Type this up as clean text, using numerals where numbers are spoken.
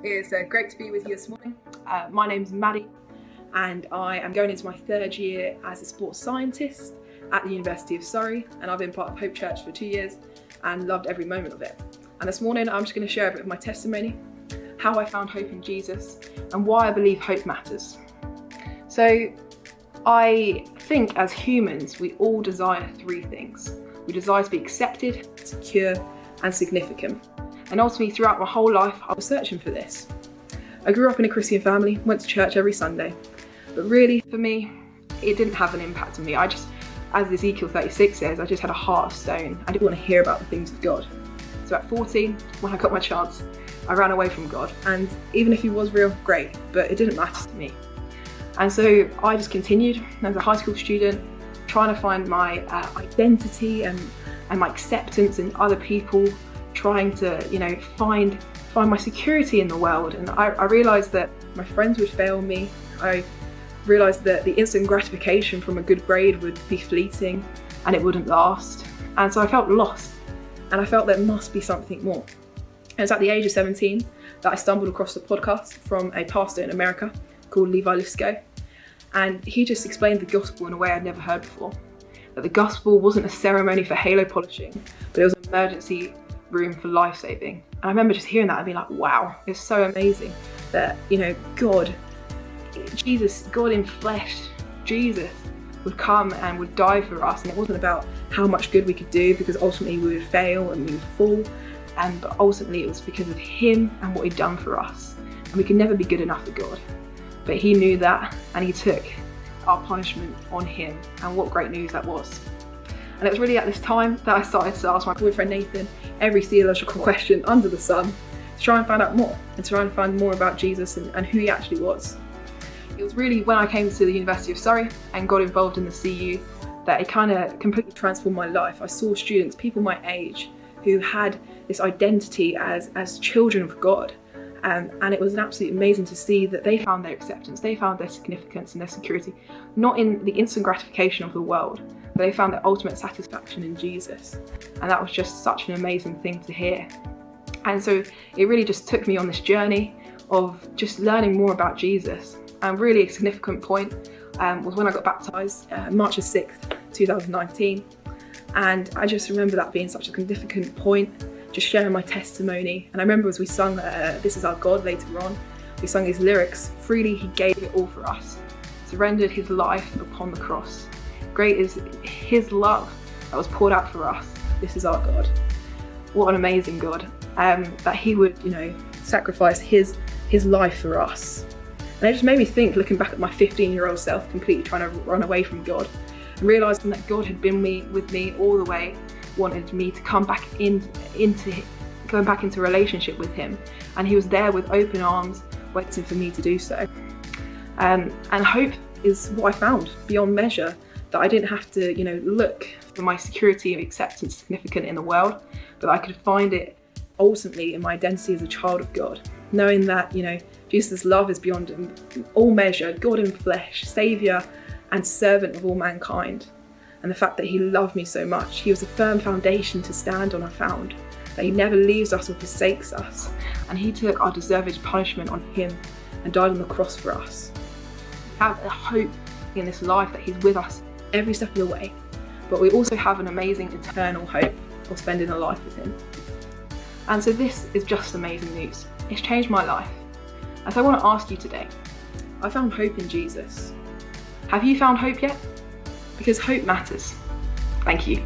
It's great to be with you this morning. My name's Maddie and I am going into my third year as a sports scientist at the University of Surrey, and I've been part of Hope Church for 2 years and loved every moment of it. And this morning I'm just going to share a bit of my testimony, how I found hope in Jesus and why I believe hope matters. So I think as humans we all desire three things. We desire to be accepted, secure and significant. And ultimately throughout my whole life I was searching for this. I grew up in a Christian family, went to church every Sunday, but really for me it didn't have an impact on me. I just, as Ezekiel 36 says, I just had a heart of stone. I didn't want to hear about the things of God. So at 14, when I got my chance, I ran away from God, and even if he was real, great, but it didn't matter to me. And so I just continued as a high school student, trying to find my identity and my acceptance in other people, trying to, find my security in the world. And I realised that my friends would fail me. I realised that the instant gratification from a good grade would be fleeting and it wouldn't last. And so I felt lost, and I felt there must be something more. And it's at the age of 17 that I stumbled across a podcast from a pastor in America called Levi Lisco. And he just explained the gospel in a way I'd never heard before. That the gospel wasn't a ceremony for halo polishing, but it was an emergency room for life-saving. And I remember just hearing that and being like, wow, it's so amazing that, God in flesh, Jesus would come and would die for us. And it wasn't about how much good we could do, because ultimately we would fail and we would fall. But ultimately it was because of him and what he'd done for us. And we could never be good enough for God. But he knew that, and he took our punishment on him, and what great news that was. And it was really at this time that I started to ask my boyfriend Nathan every theological question under the sun to try and find out more, and to try and find more about Jesus and who he actually was. It was really when I came to the University of Surrey and got involved in the CU that it kind of completely transformed my life. I saw students, people my age, who had this identity as children of God. And it was absolutely amazing to see that they found their acceptance, they found their significance and their security, not in the instant gratification of the world, but they found their ultimate satisfaction in Jesus. And that was just such an amazing thing to hear. And so it really just took me on this journey of just learning more about Jesus. And really a significant point was when I got baptised, March 6th, 2019. And I just remember that being such a significant point, just sharing my testimony. And I remember as we sung This Is Our God later on, we sung these lyrics, freely he gave it all for us, surrendered his life upon the cross. Great is his love that was poured out for us. This is our God. What an amazing God, that he would, sacrifice his life for us. And it just made me think, looking back at my 15-year-old self, completely trying to run away from God, and realising that God had been with me all the way, wanted me to come back going back into a relationship with him, and he was there with open arms waiting for me to do so. And hope is what I found beyond measure, that I didn't have to look for my security and acceptance significant in the world, but I could find it ultimately in my identity as a child of God, knowing that Jesus' love is beyond all measure, God in flesh, saviour and servant of all mankind. And the fact that he loved me so much, he was a firm foundation to stand on, I found, that he never leaves us or forsakes us, and he took our deserved punishment on him and died on the cross for us. We have a hope in this life that he's with us every step of the way, but we also have an amazing eternal hope of spending a life with him. And so this is just amazing news. It's changed my life. And so I want to ask you today, I found hope in Jesus. Have you found hope yet? Because hope matters. Thank you.